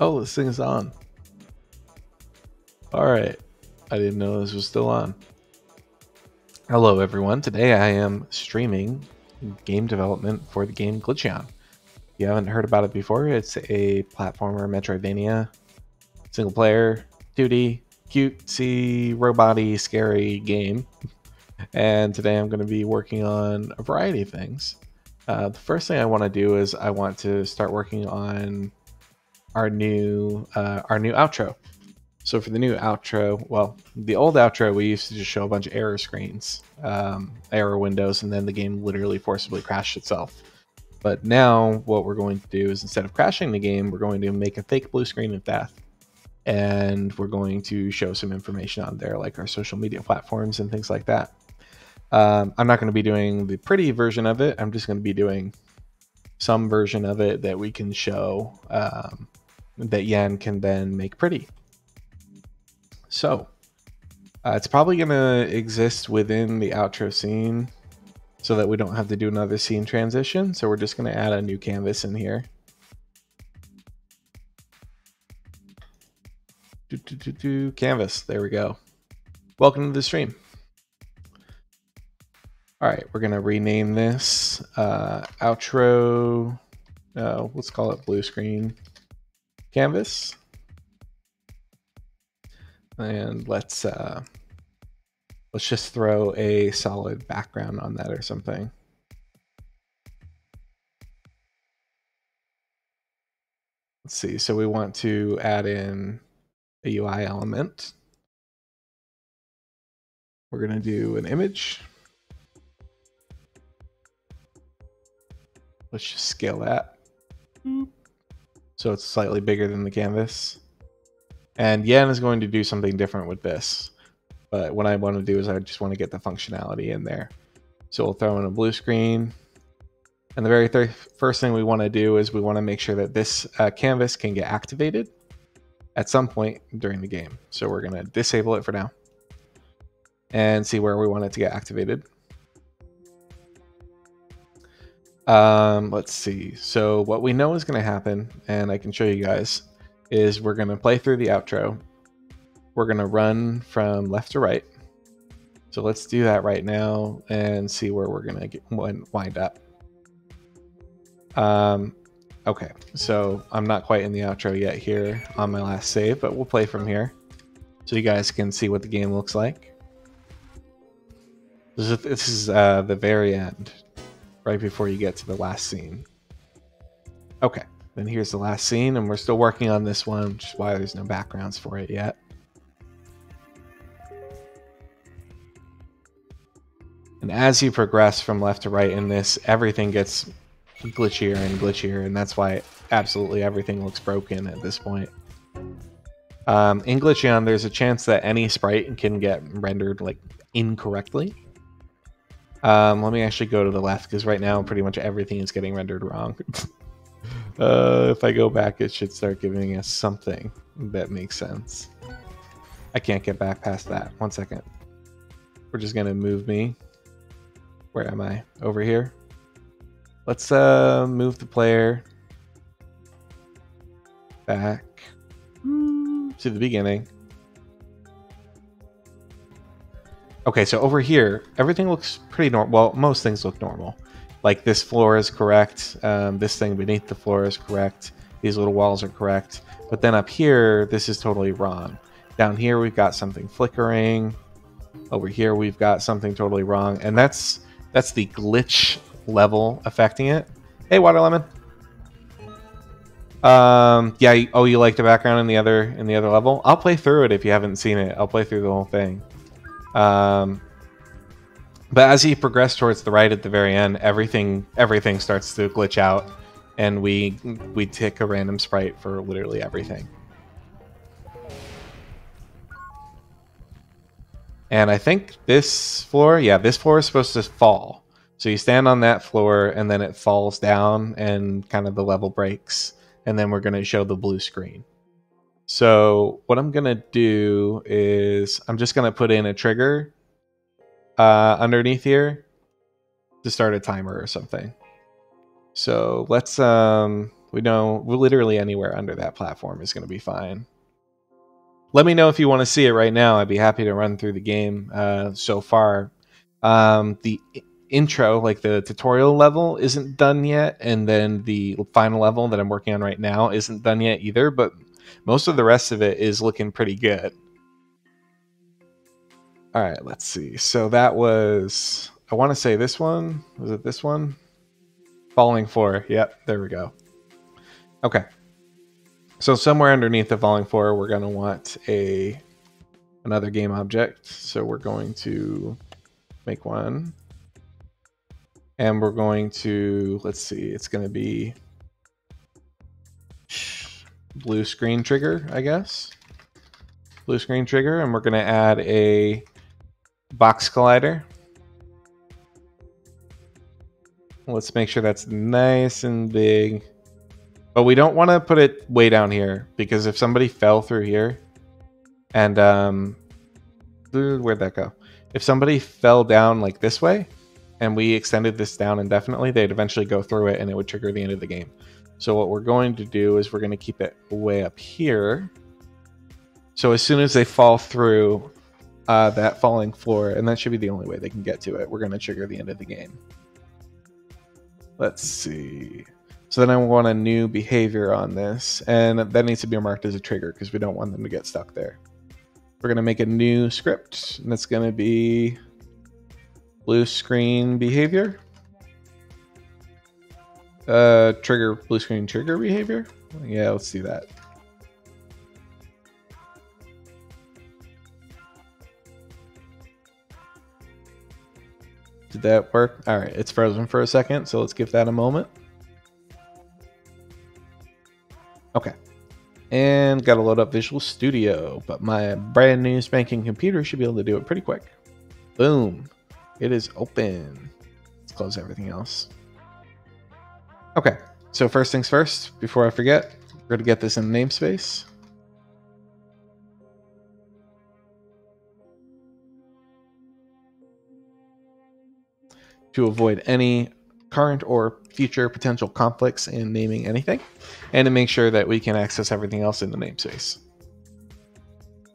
Oh, this thing is on. Alright. I didn't know this was still on. Hello everyone. Today I am streaming game development for the game Glitcheon. If you haven't heard about it before, it's a platformer metroidvania, single player, 2D, cutesy, robot-y, scary game. And today I'm going to be working on a variety of things. The first thing I want to do is I want to start working on our new outro. So for the new outro, well, the old outro, we used to just show a bunch of error screens, error windows, and then the game literally forcibly crashed itself. But now what we're going to do is instead of crashing the game, we're going to make a fake blue screen of death. And we're going to show some information on there, like our social media platforms and things like that. I'm not going to be doing the pretty version of it. I'm just going to be doing some version of it that we can show that Yan can then make pretty. So it's probably going to exist within the outro scene so that we don't have to do another scene transition. So we're just going to add a new canvas in here. Canvas. There we go. Welcome to the stream. All right, we're going to rename this outro. Let's call it blue screen canvas. And let's just throw a solid background on that or something. Let's see. So we want to add in a UI element. We're going to do an image. Let's just scale that. So it's slightly bigger than the canvas. And Yan is going to do something different with this. But what I want to do is I just want to get the functionality in there. So we'll throw in a blue screen. And the very first thing we want to do is we want to make sure that this canvas can get activated at some point during the game. So we're going to disable it for now and see where we want it to get activated. Let's see. So what we know is going to happen, and I can show you guys, is we're going to play through the outro. We're going to run from left to right. So let's do that right now and see where we're going to wind up. Okay, so I'm not quite in the outro yet here on my last save, but we'll play from here so you guys can see what the game looks like. This is the very end, right before you get to the last scene. Okay, then here's the last scene, and we're still working on this one, which is why there's no backgrounds for it yet. And as you progress from left to right in this, everything gets glitchier and glitchier, and that's why absolutely everything looks broken at this point. In Glitcheon, there's a chance that any sprite can get rendered like incorrectly. Let me actually go to the left, because right now pretty much everything is getting rendered wrong. If I go back, it should start giving us something that makes sense. I can't get back past that. 1 second. We're just going to move me. Where am I? Over here. Let's move the player back to the beginning. Okay, so over here, everything looks pretty normal. Well, most things look normal. Like this floor is correct. This thing beneath the floor is correct. These little walls are correct. But then up here, this is totally wrong. Down here, we've got something flickering. Over here, we've got something totally wrong. And that's the glitch level affecting it. Hey, Water Lemon. Yeah. Oh, you like the background in the other level? I'll play through it if you haven't seen it. I'll play through the whole thing. But as you progress towards the right at the very end, everything starts to glitch out, and we tick a random sprite for literally everything. And I think this floor, yeah, this floor is supposed to fall. So you stand on that floor, and then it falls down, and kind of the level breaks. And then we're going to show the blue screen. So what I'm going to do is I'm just going to put in a trigger underneath here to start a timer or something. So let's We know literally anywhere under that platform is going to be fine. Let me know if you want to see it right now. I'd be happy to run through the game so far. The intro, like the tutorial level, isn't done yet, and then the final level that I'm working on right now isn't done yet either, but most of the rest of it is looking pretty good. All right, let's see. So that was, I want to say this one. Was it this one? Falling floor. Yep, there we go. Okay. So somewhere underneath the falling floor, we're going to want another game object. So we're going to make one. And we're going to, let's see, it's going to be blue screen trigger, I guess. Blue screen trigger. And we're going to add a box collider. Let's make sure that's nice and big. But we don't want to put it way down here, because if somebody fell through here and where'd that go? If somebody fell down like this way and we extended this down indefinitely, they'd eventually go through it and it would trigger the end of the game. So what we're going to do is we're going to keep it way up here. So as soon as they fall through that falling floor, and that should be the only way they can get to it, we're going to trigger the end of the game. Let's see. So then I want a new behavior on this, and that needs to be marked as a trigger because we don't want them to get stuck there. We're going to make a new script, and it's going to be blue screen behavior. Trigger blue screen trigger behavior. Yeah, let's do that. Did that work? All right, it's frozen for a second, so let's give that a moment. Okay, and got to load up Visual Studio, but my brand new spanking computer should be able to do it pretty quick. Boom, it is open. Let's close everything else. Okay, so first things first, before I forget, we're going to get this in namespace. To avoid any current or future potential conflicts in naming anything, and to make sure that we can access everything else in the namespace.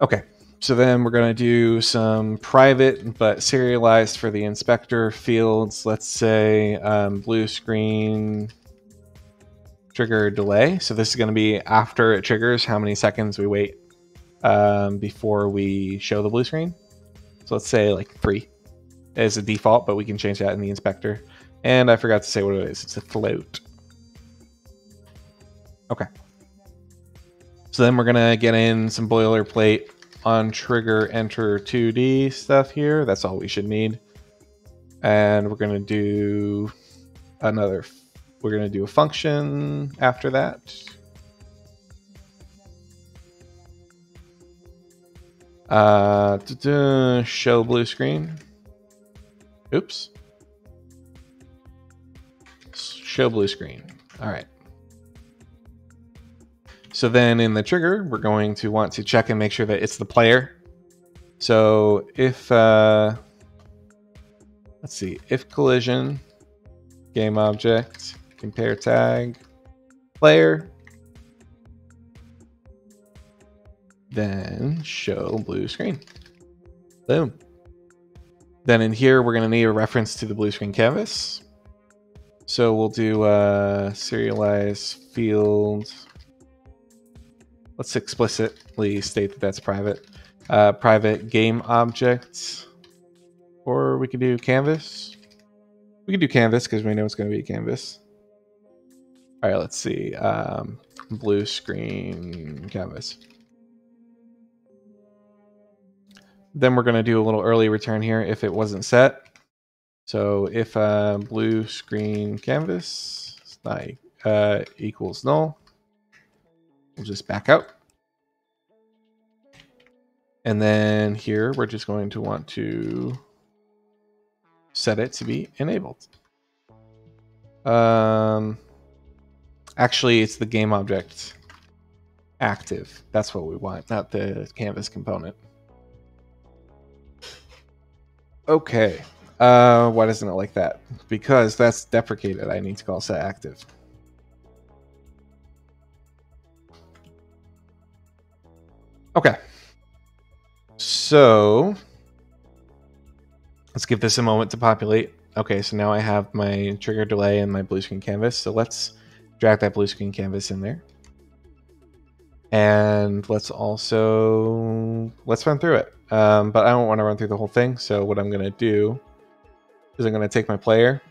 Okay, so then we're going to do some private but serialized for the inspector fields. Let's say blue screen trigger delay. So this is going to be after it triggers, how many seconds we wait before we show the blue screen. So let's say like 3 as a default, but we can change that in the inspector. And I forgot to say what it is. It's a float. Okay. So then we're going to get in some boilerplate on trigger enter 2D stuff here. That's all we should need. And we're going to do we're going to do a function after that. Show blue screen. Oops. Show blue screen. All right. So then in the trigger, we're going to want to check and make sure that it's the player. So if, let's see, if collision, game object, compare tag, player, then show blue screen. Boom. Then in here, we're going to need a reference to the blue screen canvas. So we'll do serialize field. Let's explicitly state that that's private. Private game object. Or we could do canvas. We could do canvas because we know it's going to be a canvas. All right, let's see. Blue screen canvas. Then we're going to do a little early return here if it wasn't set. So if blue screen canvas equals null, we'll just back out. And then here we're just going to want to set it to be enabled. Actually, it's the game object active. That's what we want, not the canvas component. Okay. Why doesn't it like that? Because that's deprecated. I need to call set active. Okay. So let's give this a moment to populate. Okay, so now I have my trigger delay and my blue screen canvas. So let's drag that blue screen canvas in there. And let's run through it. But I don't want to run through the whole thing. So what I'm going to do is I'm going to take my player.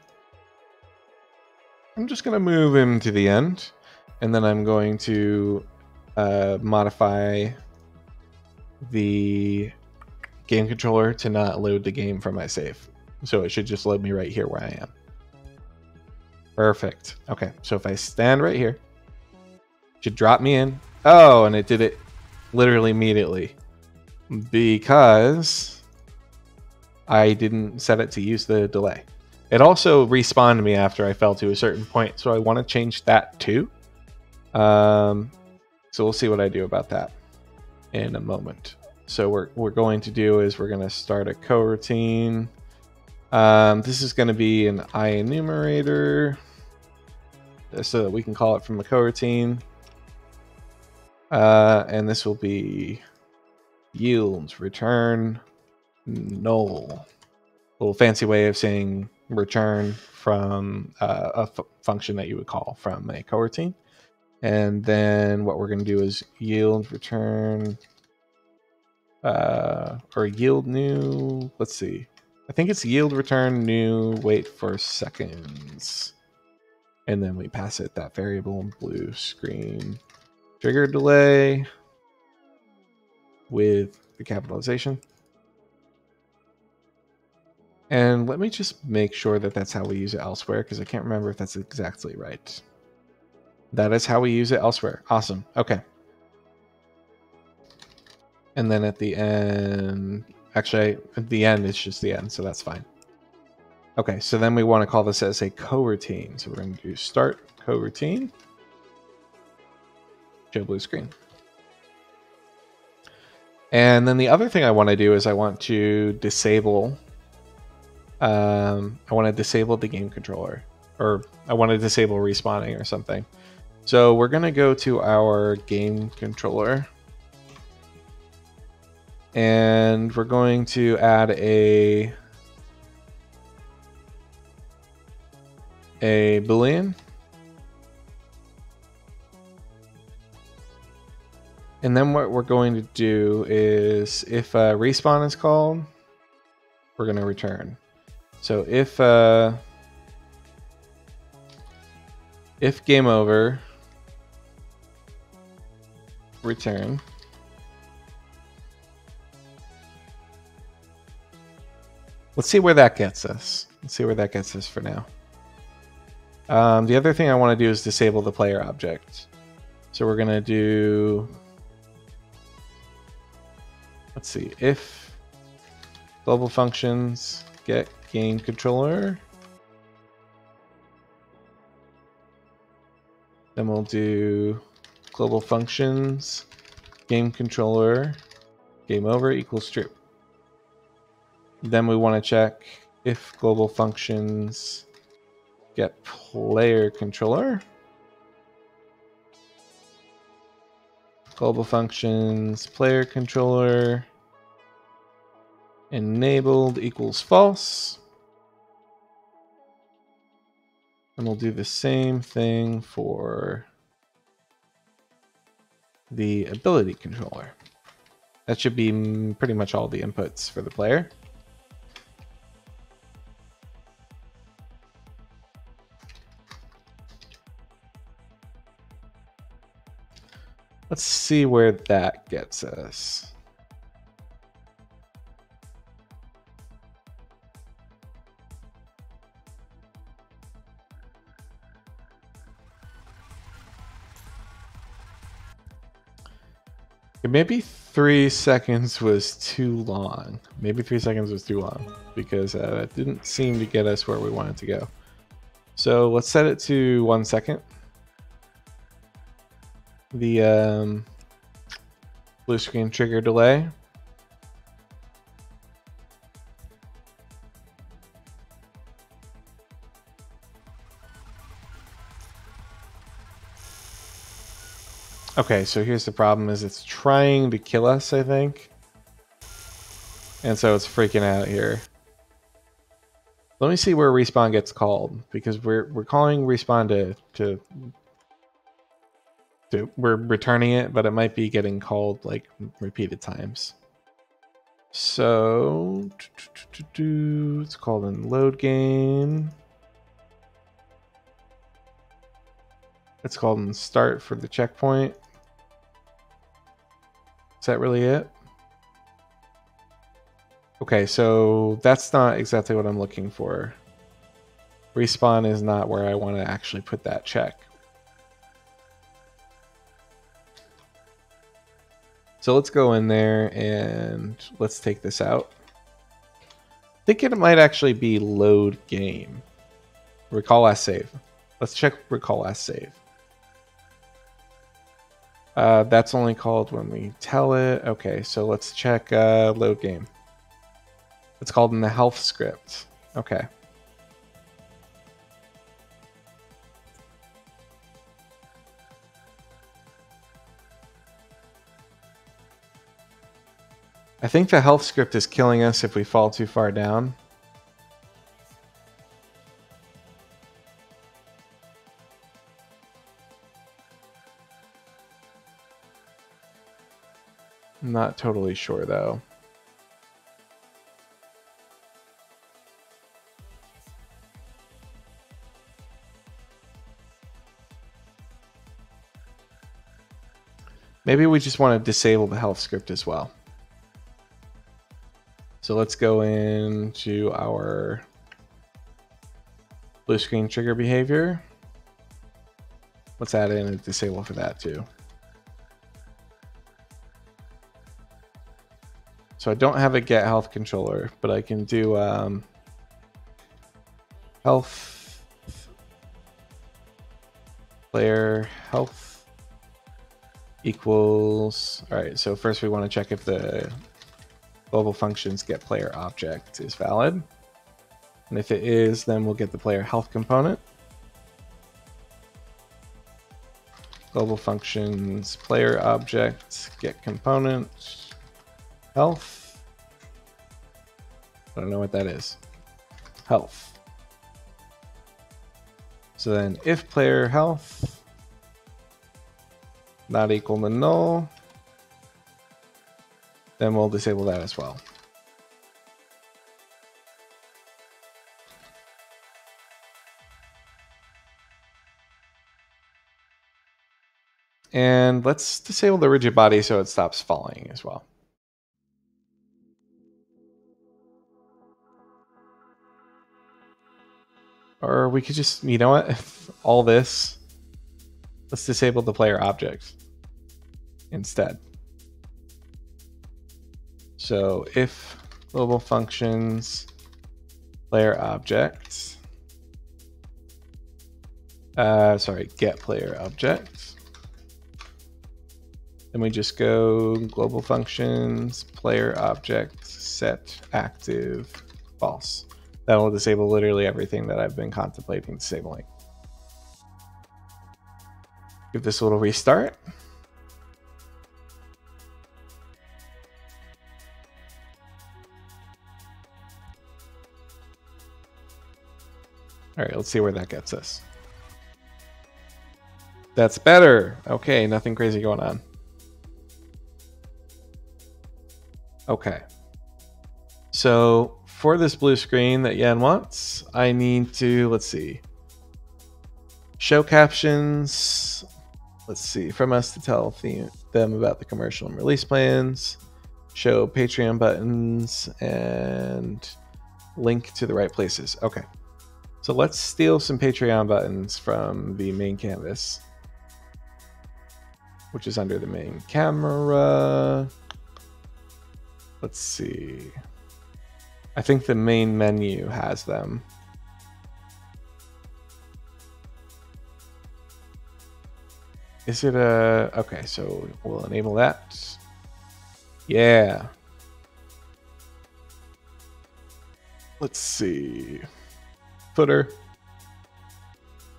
I'm just going to move him to the end. And then I'm going to modify the game controller to not load the game from my save. So it should just load me right here where I am. Perfect. Okay, so if I stand right here, it should drop me in. Oh, and it did it literally immediately because I didn't set it to use the delay. It also respawned me after I fell to a certain point, so I want to change that too. So we'll see what I do about that in a moment. So what we're going to do is we're going to start a coroutine. This is going to be an IEnumerator so that we can call it from a coroutine. And this will be yields return null. A little fancy way of saying return from a function that you would call from a coroutine. And then what we're going to do is yield return or yield new. Let's see. I think it's yield return new wait for seconds. And then we pass it that variable in blue screen trigger delay with the capitalization. And let me just make sure that that's how we use it elsewhere, because I can't remember if that's exactly right. That is how we use it elsewhere. Awesome. Okay. And then at the end, actually, at the end, it's just the end, so that's fine. Okay, so then we want to call this as a coroutine. So we're going to do start coroutine. Show blue screen. And then the other thing I want to do is I want to disable. I want to disable the game controller, or I want to disable respawning or something. So we're going to go to our game controller. And we're going to add a Boolean. And then what we're going to do is if respawn is called, we're going to return. So if game over, return. Let's see where that gets us. Let's see where that gets us for now. The other thing I want to do is disable the player object. So we're going to do, let's see, if global functions get game controller, then we'll do global functions game controller game over equals true. Then we want to check if global functions get player controller. Global functions player controller enabled equals false. And we'll do the same thing for the ability controller. That should be pretty much all the inputs for the player. Let's see where that gets us. Maybe 3 seconds was too long. Maybe 3 seconds was too long because that didn't seem to get us where we wanted to go. So let's set it to 1 second. The blue screen trigger delay. Okay, so here's the problem is it's trying to kill us, I think. And so it's freaking out here. Let me see where respawn gets called, because we're calling respawn to we're returning it, but it might be getting called like repeated times. So it's called in load game. It's called in start for the checkpoint. Is that really it? Okay, so that's not exactly what I'm looking for. Respawn is not where I want to actually put that check. So let's go in there and let's take this out. I think it might actually be load game. Recall last save. Let's check recall last save. That's only called when we tell it. Okay, so let's check load game. It's called in the health script. Okay. I think the health script is killing us if we fall too far down. I'm not totally sure though. Maybe we just want to disable the health script as well. So let's go into our blue screen trigger behavior. Let's add in a disable for that too. So I don't have a get health controller, but I can do health, player health equals. All right, so first we want to check if the global functions get player object is valid. And if it is, then we'll get the player health component. Global functions player object get component health. I don't know what that is. Health. So then if player health not equal to null, then we'll disable that as well. And let's disable the rigid body so it stops falling as well. Or we could just, you know what, all this, let's disable the player object instead. So if global functions player object, get player object, then we just go global functions player object set active false. That'll disable literally everything that I've been contemplating disabling. Give this a little restart. All right, let's see where that gets us. That's better. Okay, nothing crazy going on. Okay. So for this blue screen that Yan wants, I need to, let's see, show captions. Let's see, from us to tell them about the commercial and release plans, show Patreon buttons, and link to the right places. Okay. So let's steal some Patreon buttons from the main canvas, which is under the main camera. Let's see. I think the main menu has them. Is it a... Okay, so we'll enable that. Yeah. Let's see. Footer.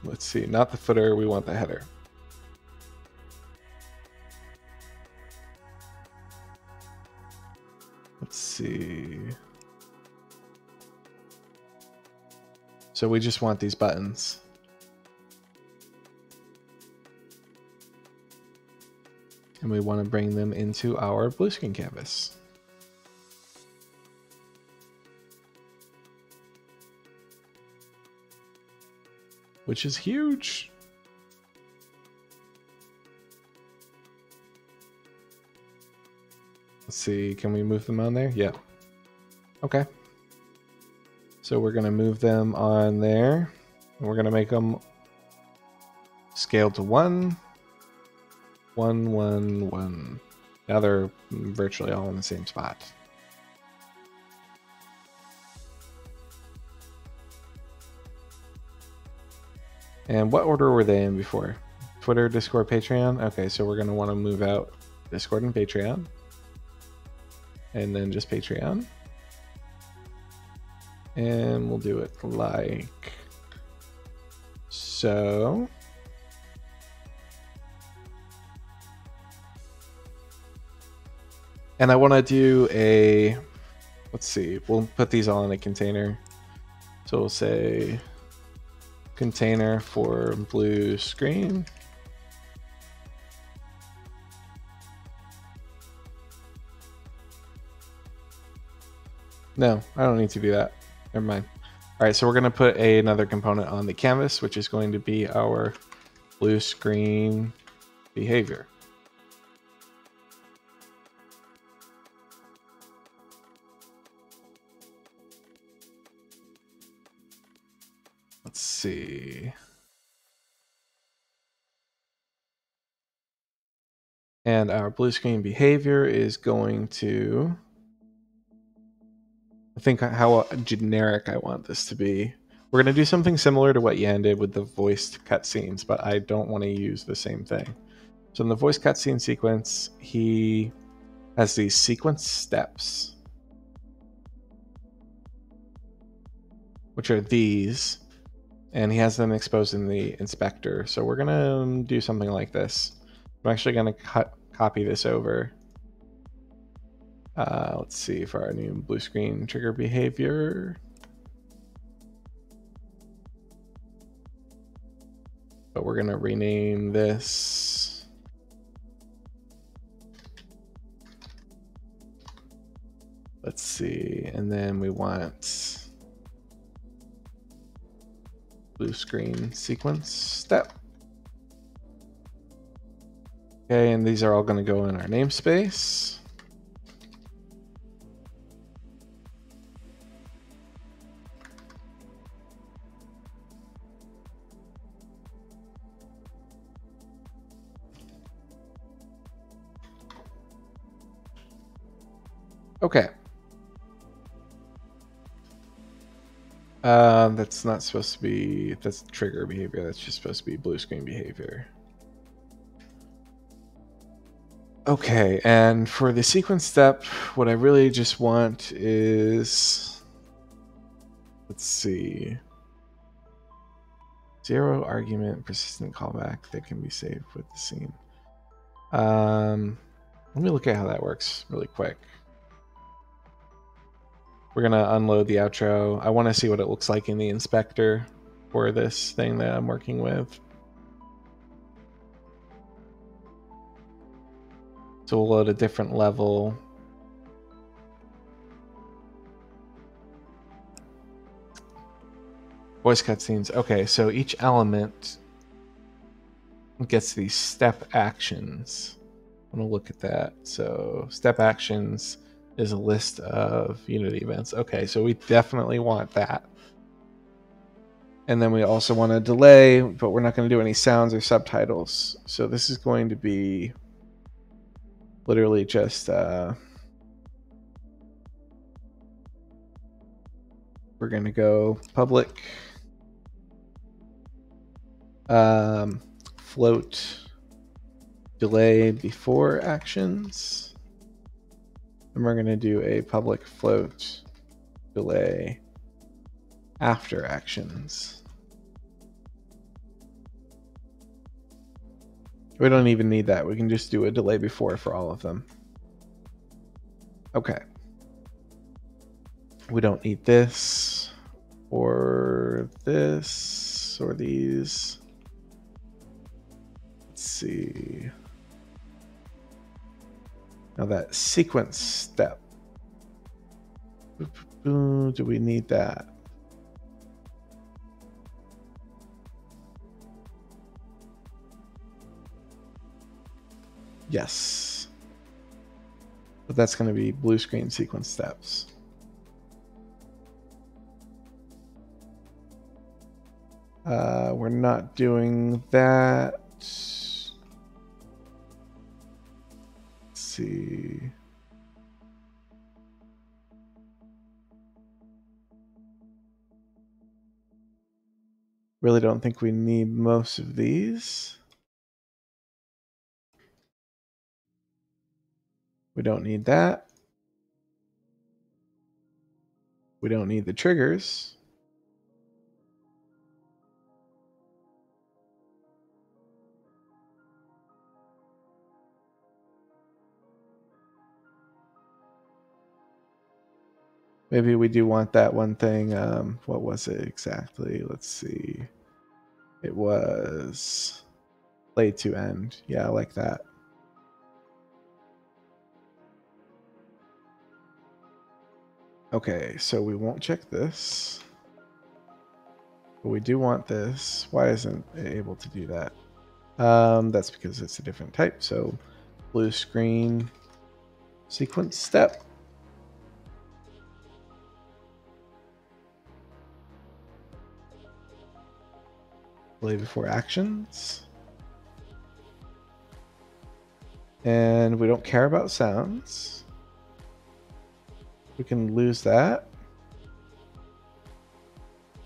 Let's see, not the footer, we want the header. Let's see. So we just want these buttons. And we want to bring them into our blue screen canvas. Which is huge. Let's see, can we move them on there? Yeah. Okay. So we're gonna move them on there. And we're gonna make them scale to 1, 1, 1, 1. Now they're virtually all in the same spot. And what order were they in before? Twitter, Discord, Patreon? Okay, so we're gonna wanna move out Discord and Patreon. And then just Patreon. And we'll do it like so. And I want to do a, let's see, we'll put these all in a container. So we'll say container for blue screen. No, I don't need to do that. Never mind. All right, so we're going to put another component on the canvas, which is going to be our blue screen behavior. Let's see. And our blue screen behavior is going to, I think how generic I want this to be. We're going to do something similar to what Yan did with the voiced cutscenes, but I don't want to use the same thing. So in the voice cutscene sequence, he has these sequence steps, which are these, and he has them exposed in the inspector. So we're going to do something like this. I'm actually going to copy this over. Let's see, for our new blue screen trigger behavior. But we're going to rename this. Let's see, and then we want blue screen sequence step. Okay, and these are all going to go in our namespace. Okay. That's not supposed to be, that's trigger behavior. That's just supposed to be blue screen behavior. Okay, and for the sequence step, what I really just want is, let's see, 0 argument persistent callback that can be saved with the scene. Let me look at how that works really quick. We're gonna unload the outro. I want to see what it looks like in the inspector for this thing that I'm working with. So we'll load a different level. Voice cutscenes. Okay, so each element gets these step actions. I'm gonna look at that. So step actions is a list of Unity events. Okay, so we definitely want that. And then we also want a delay, but we're not going to do any sounds or subtitles. So this is going to be literally just we're going to go public float delay before actions. And we're going to do a public float delay after actions. We don't even need that. We can just do a delay before for all of them. Okay. We don't need this or this or these. Let's see. Now that sequence step. Do we need that? Yes. But that's going to be blue screen sequence steps. We're not doing that. Let's see. Really don't think we need most of these. We don't need that. We don't need the triggers. Maybe we do want that one thing. What was it exactly? Let's see. It was play to end. Yeah, I like that. Okay, so we won't check this. But we do want this. Why isn't it able to do that? That's because it's a different type. So blue screen sequence step. Play before actions. And we don't care about sounds. We can lose that.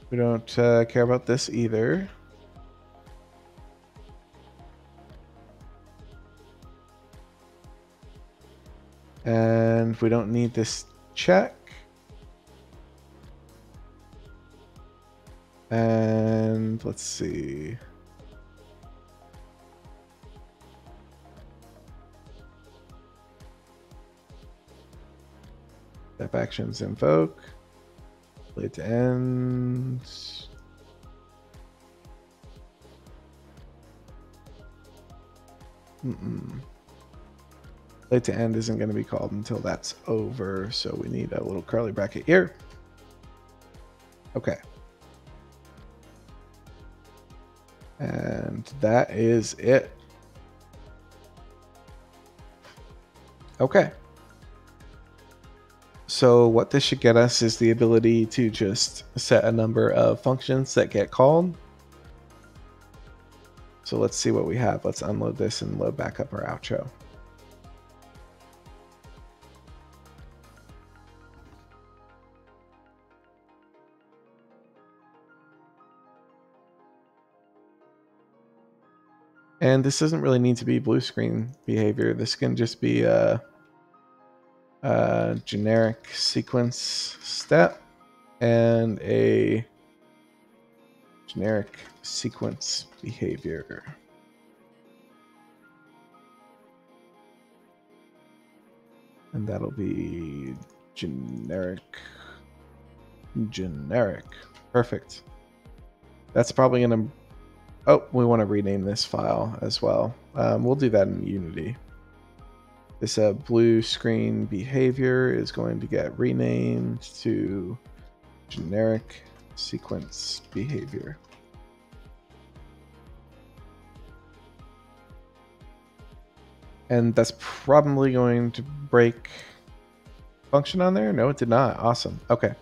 We don't care about this either. And we don't need this check. And let's see. Step actions invoke. Play to end. Play to end isn't going to be called until that's over, so we need a little curly bracket here. Okay. And that is it. Okay. So what this should get us is the ability to just set a number of functions that get called. So let's see what we have. Let's unload this and load back up our outro. And this doesn't really need to be blue screen behavior. This can just be a generic sequence step and a generic sequence behavior. And that'll be generic. Perfect. That's probably going to... Oh, we want to rename this file as well. We'll do that in Unity. This blue screen behavior is going to get renamed to generic sequence behavior. And that's probably going to break function on there. No, it did not. Awesome. Okay.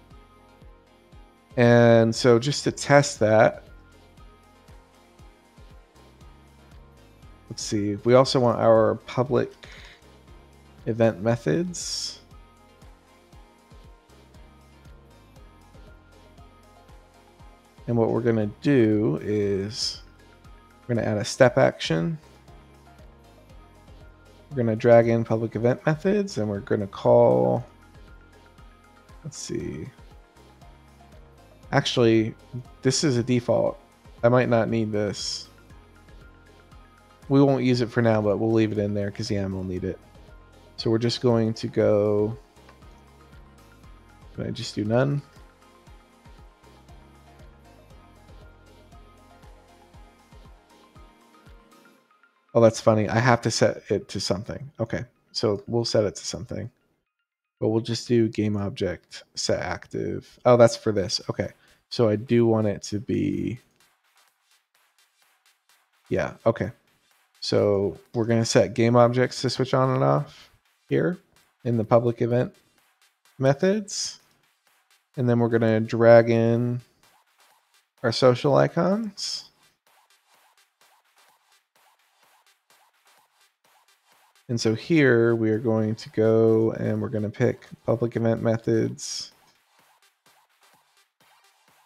And so just to test that, let's see. We also want our public event methods. And what we're going to do is we're going to add a step action. We're going to drag in public event methods, and we're going to call, let's see. Actually, this is a default. I might not need this. We won't use it for now, but we'll leave it in there because Yam will need it. So we're just going to go Can I just do none? Oh, that's funny. I have to set it to something. Okay, so we'll set it to something. But we'll just do game object set active. Oh, that's for this. Okay, so I do want it to be... Yeah, okay. So we're going to set game objects to switch on and off here in the public event methods. And then we're going to drag in our social icons. And so here we are going to go and we're going to pick public event methods.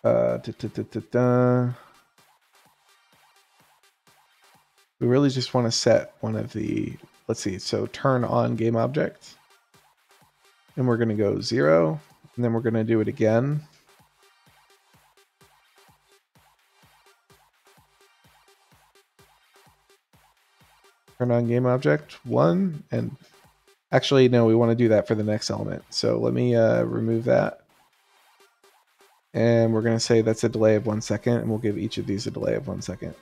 We really just want to set one of the, let's see, so turn on game object. And we're going to go 0. And then we're going to do it again. Turn on game object 1. And actually, no, we want to do that for the next element. So let me remove that. And we're going to say that's a delay of 1 second. And we'll give each of these a delay of 1 second.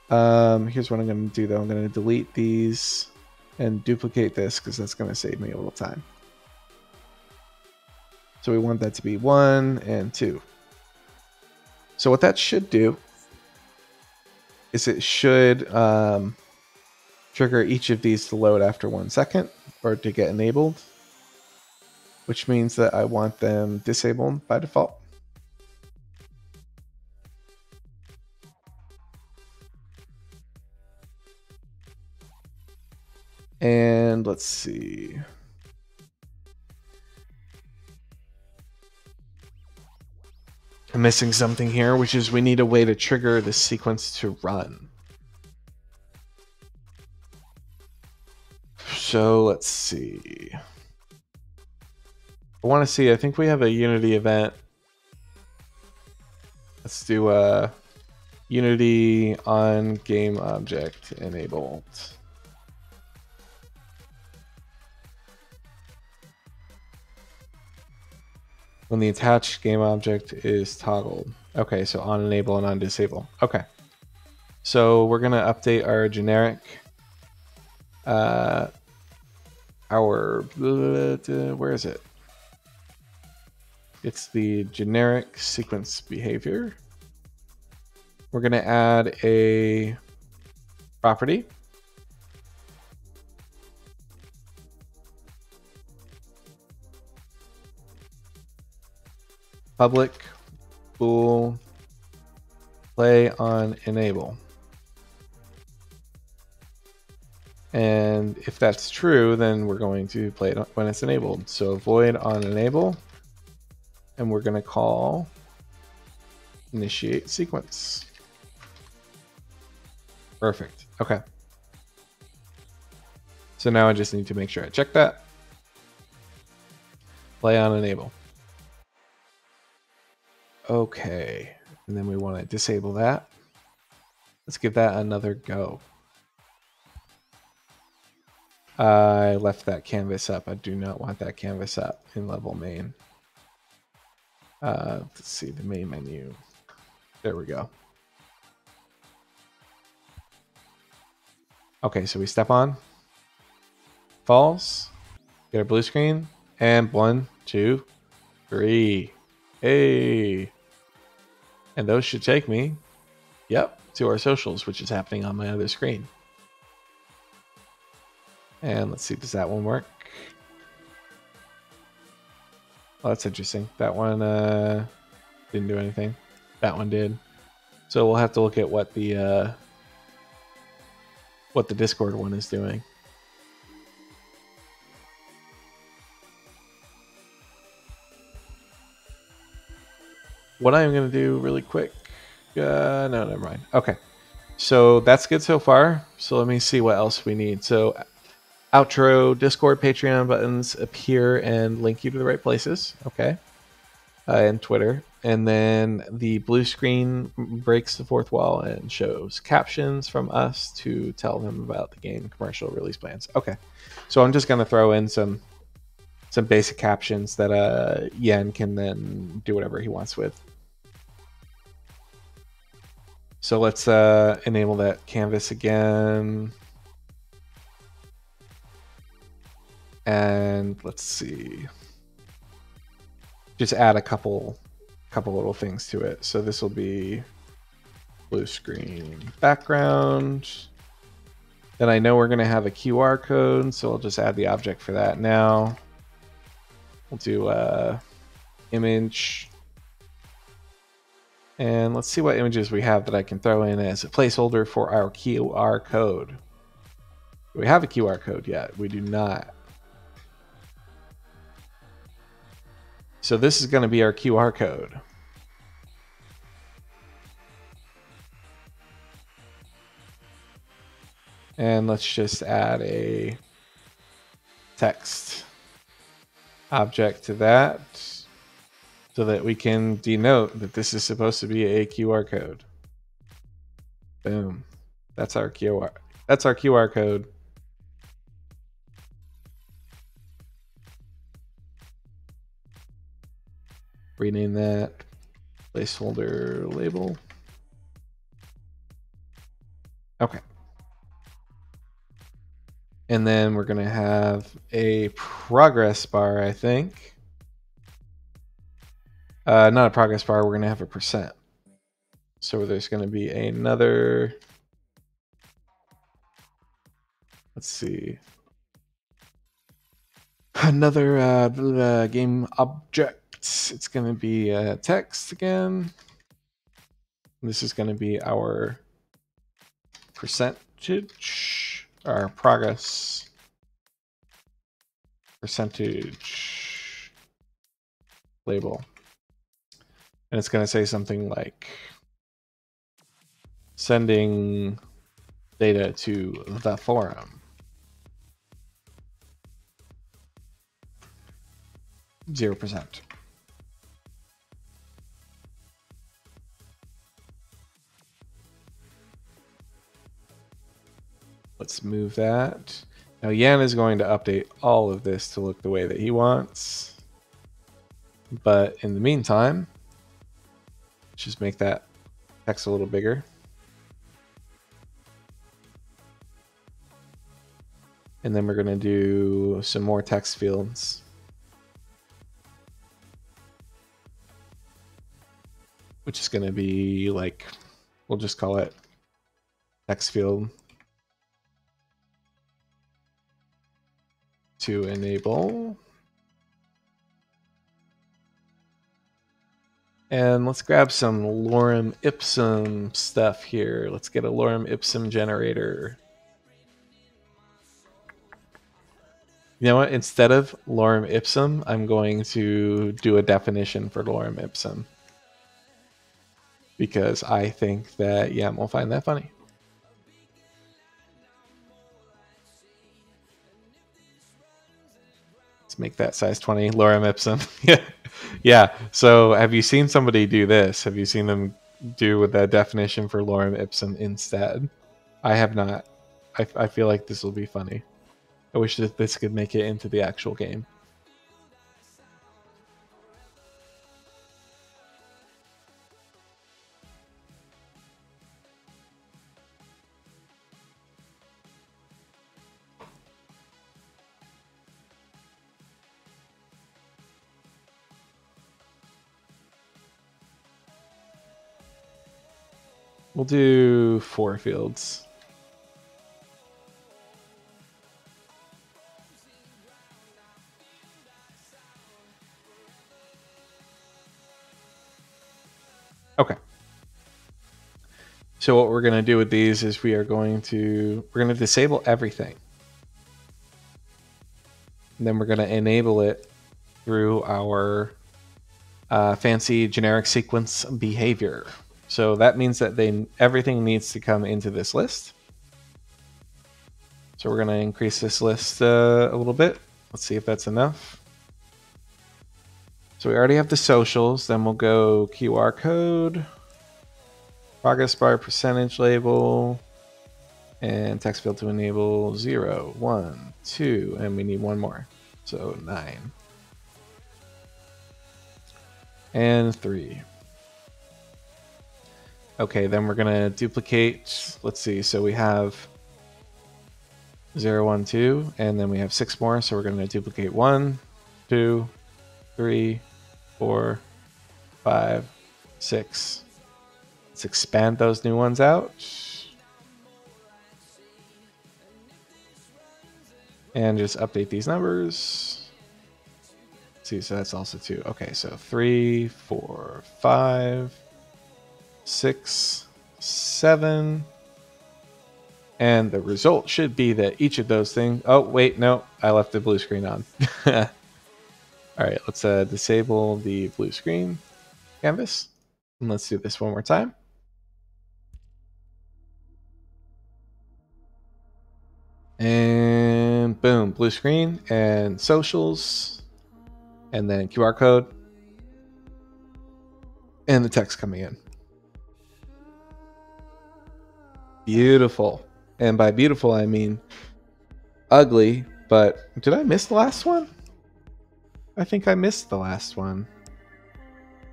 Here's what I'm going to do, though. I'm going to delete these and duplicate this because that's going to save me a little time. So we want that to be 1 and 2. So what that should do is it should trigger each of these to load after 1 second or to get enabled, which means that I want them disabled by default. And let's see. I'm missing something here, which is we need a way to trigger the sequence to run. So let's see. I want to see, I think we have a Unity event. Let's do a Unity on game object enabled. When the attached game object is toggled. Okay, so on enable and on disable. Okay. So we're going to update our generic, where is it? It's the generic sequence behavior. We're going to add a property. Public bool play on enable. And if that's true, then we're going to play it when it's enabled. So void on enable, and we're going to call initiate sequence. Perfect. Okay. So now I just need to make sure I check that. Play on enable. Okay, and then we want to disable that. Let's give that another go. I left that canvas up. I do not want that canvas up in level main. Let's see the main menu. There we go. Okay, so we step on, falls, get a blue screen, and 1, 2, 3. Hey, and those should take me, yep, to our socials, which is happening on my other screen. And let's see, does that one work? Oh, that's interesting. That one didn't do anything. That one did. So we'll have to look at what the Discord one is doing. What I'm going to do really quick. No, never mind. Okay. So that's good so far. So let me see what else we need. So outro, Discord, Patreon buttons appear and link you to the right places. Okay. And Twitter. And then the blue screen breaks the fourth wall and shows captions from us to tell them about the game commercial release plans. Okay. So I'm just going to throw in some some basic captions that Yen can then do whatever he wants with. So let's enable that canvas again. And let's see. Just add a couple little things to it. So this will be blue screen background. Then I know we're going to have a QR code, so I'll just add the object for that now. We'll do image. And let's see what images we have that I can throw in as a placeholder for our QR code. Do we have a QR code yet? We do not. So this is going to be our QR code. And let's just add a text object to that so that we can denote that this is supposed to be a QR code. Boom. That's our QR. That's our QR code. Rename that placeholder label. Okay. And then we're going to have a progress bar, I think. Not a progress bar, we're going to have a percent. So there's going to be another, let's see, another game object. It's going to be text again. This is going to be our percentage, our progress percentage label. And it's going to say something like sending data to the forum. 0%. Let's move that. Now Yan is going to update all of this to look the way that he wants. But in the meantime, just make that text a little bigger. And then we're going to do some more text fields. Which is going to be like, we'll just call it text field to enable. And let's grab some lorem ipsum stuff here. Let's get a lorem ipsum generator. You know what? Instead of lorem ipsum, I'm going to do a definition for lorem ipsum. Because I think that Yam will find that funny. Let's make that size 20, lorem ipsum. Yeah. So have you seen somebody do this? Have you seen them do with that definition for lorem ipsum instead? I have not. I feel like this will be funny. I wish that this could make it into the actual game. We'll do 4 fields. Okay. So what we're going to do with these is we're going to disable everything. And then we're going to enable it through our fancy generic sequence behavior. So that means that everything needs to come into this list. So we're going to increase this list a little bit. Let's see if that's enough. So we already have the socials. Then we'll go QR code, progress bar percentage label, and text field to enable 0, 1, 2, and we need one more. So 9. and 3. Okay, then we're gonna duplicate. Let's see. So we have 0, 1, 2, and then we have 6 more. So we're gonna duplicate 1, 2, 3, 4, 5, 6. Let's expand those new ones out. And just update these numbers. Let's see, so that's also 2. Okay, so 3, 4, 5, 6, 7. And the result should be that each of those things... Oh, wait, no. I left the blue screen on. All right, let's disable the blue screen canvas. And let's do this one more time. And boom, blue screen and socials. And then QR code. And the text coming in. Beautiful. And by beautiful, I mean ugly. But did I miss the last one? I think I missed the last one.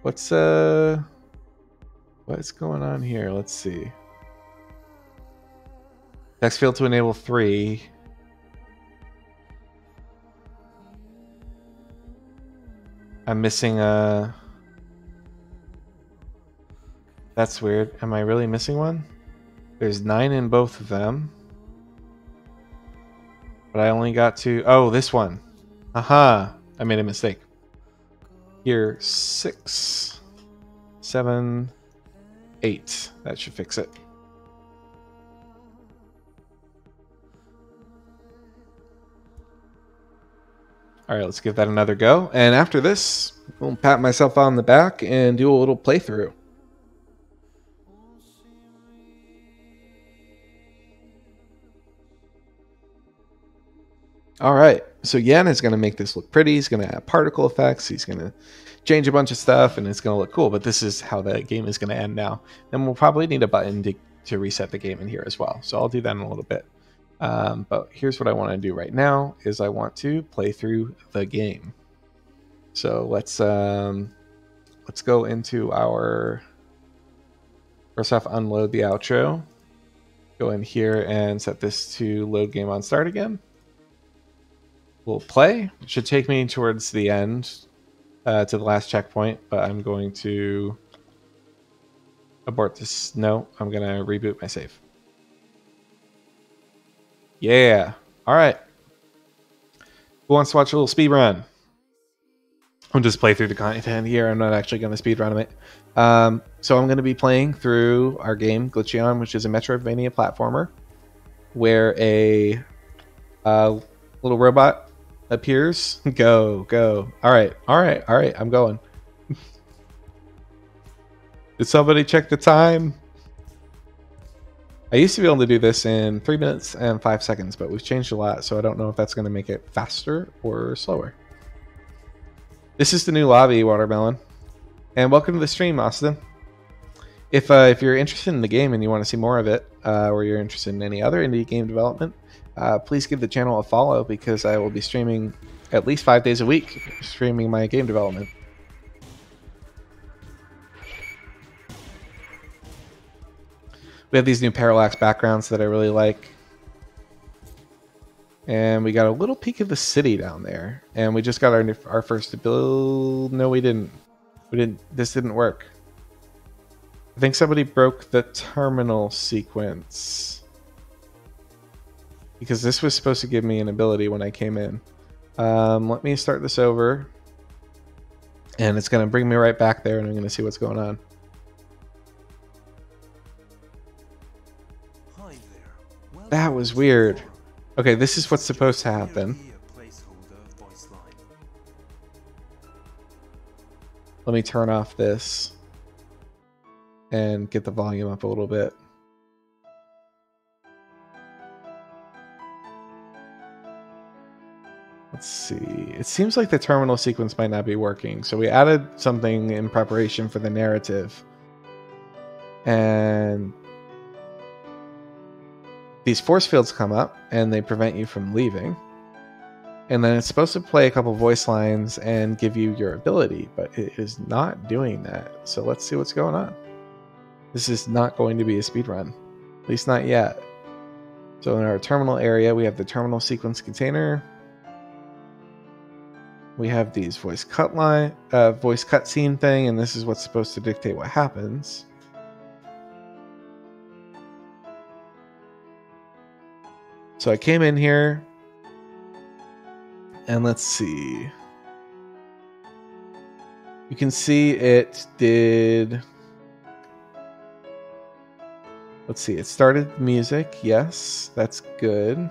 What's going on here? Let's see. Text field to enable 3. I'm missing that's weird. Am I really missing one? There's 9 in both of them. But I only got to... Oh, this one. Aha! I made a mistake. Here, 6, 7, 8. That should fix it. All right, let's give that another go. And after this, I'll pat myself on the back and do a little playthrough. All right, so Yan is going to make this look pretty. He's going to add particle effects. He's going to change a bunch of stuff, and it's going to look cool. But this is how the game is going to end now. Then we'll probably need a button to reset the game in here as well. So I'll do that in a little bit. But here's what I want to do right now is I want to play through the game. So let's go into our... First off, unload the outro. Go in here and set this to load game on start again. We'll play. It should take me towards the end, to the last checkpoint, but I'm going to abort this. No, I'm going to reboot my save. Yeah. All right. Who wants to watch a little speed run? I'll just play through the content here. I'm not actually going to speed run it. So I'm going to be playing through our game, Glitcheon, which is a metroidvania platformer, where a little robot appears. Go, go. All right, all right, all right. I'm going. Did somebody check the time? I used to be able to do this in 3 minutes and 5 seconds, but we've changed a lot, so I don't know if that's going to make it faster or slower. This is the new lobby, Watermelon. And welcome to the stream, Austin. If you're interested in the game and you want to see more of it, or you're interested in any other indie game development, please give the channel a follow, because I will be streaming at least 5 days a week, streaming my game development. We have these new parallax backgrounds that I really like. And we got a little peek of the city down there. And we just got our first build. No, we didn't. This didn't work. I think somebody broke the terminal sequence. Because this was supposed to give me an ability when I came in. Let me start this over. And it's going to bring me right back there, and I'm going to see what's going on. That was weird. Okay, this is what's supposed to happen. Let me turn off this and get the volume up a little bit. Let's see. It seems like the terminal sequence might not be working. So we added something in preparation for the narrative. And these force fields come up and they prevent you from leaving. And then it's supposed to play a couple voice lines and give you your ability, but it is not doing that. So let's see what's going on. This is not going to be a speed run, at least not yet. So in our terminal area, we have the terminal sequence container. We have these voice cutscene thing, and this is what's supposed to dictate what happens. So I came in here, and let's see. You can see it did. Let's see. It started music. Yes, that's good.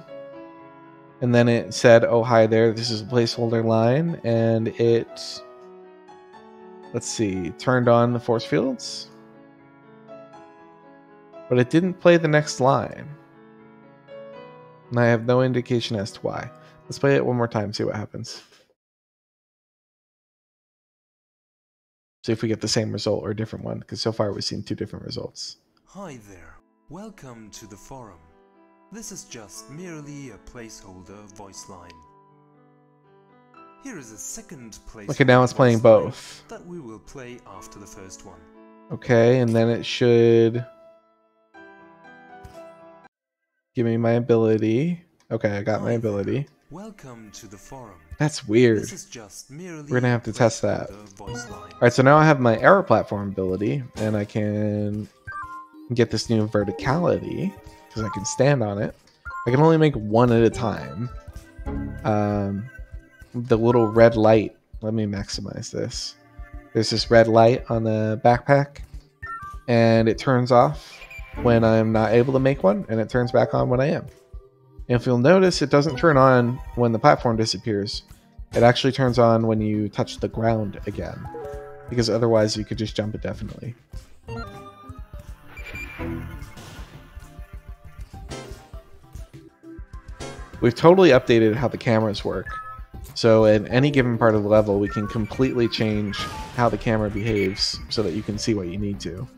And then it said, "Oh, hi there. This is a placeholder line," and it. Let's see. Turned on the force fields, but it didn't play the next line. And I have no indication as to why. Let's play it one more time, see what happens. See if we get the same result or a different one, because so far we've seen two different results. Hi there. Welcome to the forum. This is just merely a placeholder voice line. Here is a second placeholder. Okay, now it's playing both. That we will play after the first one. Okay, and then it should give me my ability. Okay, I got my ability. Welcome to the forum. That's weird. This is just merely We're gonna have to test that. Voice line. Alright, so now I have my arrow platform ability, and I can get this new verticality, because I can stand on it. I can only make one at a time. The little red light, let me maximize this. There's this red light on the backpack, and it turns off when I'm not able to make one, and it turns back on when I am. And if you'll notice, it doesn't turn on when the platform disappears. It actually turns on when you touch the ground again, because otherwise you could just jump indefinitely. We've totally updated how the cameras work. So at any given part of the level, we can completely change how the camera behaves so that you can see what you need to.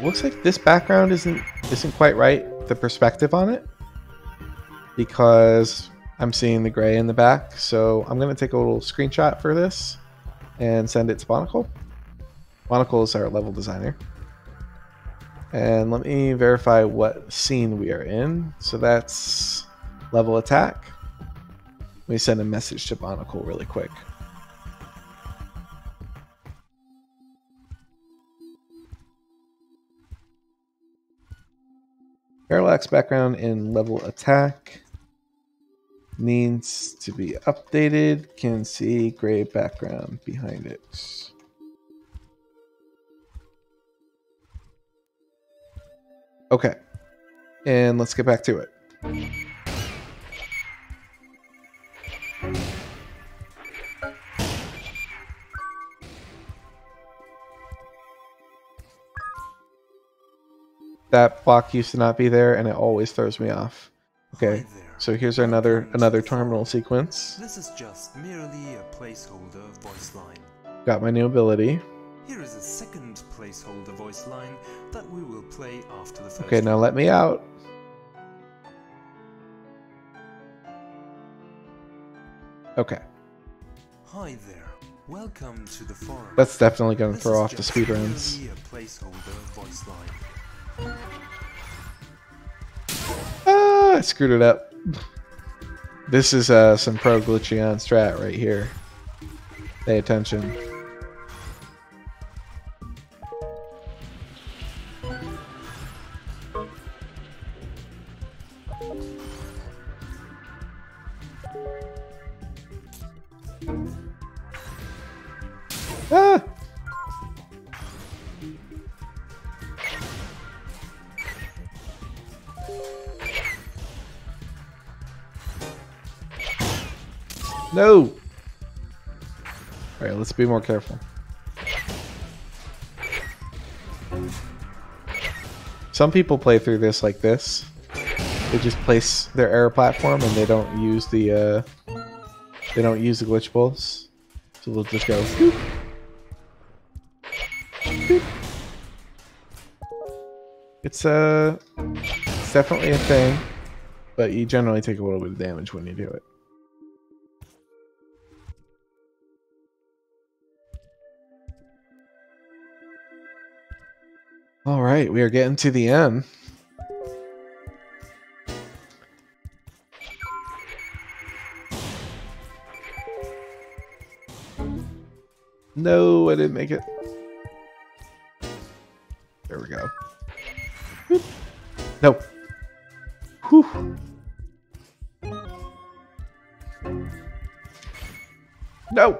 Looks like this background isn't quite right, the perspective on it, because I'm seeing the gray in the back. So I'm going to take a little screenshot for this and send it to Monocle. Monocle is our level designer. And let me verify what scene we are in. So that's level attack. Let me send a message to Monocle really quick. Parallax background in level attack needs to be updated. Can see gray background behind it. Okay, and let's get back to it. That block used to not be there, and it always throws me off. Okay, so here's another terminal sequence. This is just merely a placeholder voice line. Got my new ability. Here is a second placeholder voice line that we will play after the first. Okay, now let me out. Okay. Hi there. Welcome to the forum. That's definitely going to throw off the speedruns. A placeholder voice line. Ah, I screwed it up. This is some pro Glitcheon strat right here. Pay attention. Ah! No! Alright, let's be more careful. Some people play through this like this. They just place their arrow platform and they don't use the glitch balls. So they'll just go whoop. It's definitely a thing, but you generally take a little bit of damage when you do it. All right, we are getting to the end. No, I didn't make it. There we go. Boop. Nope. Whew. No.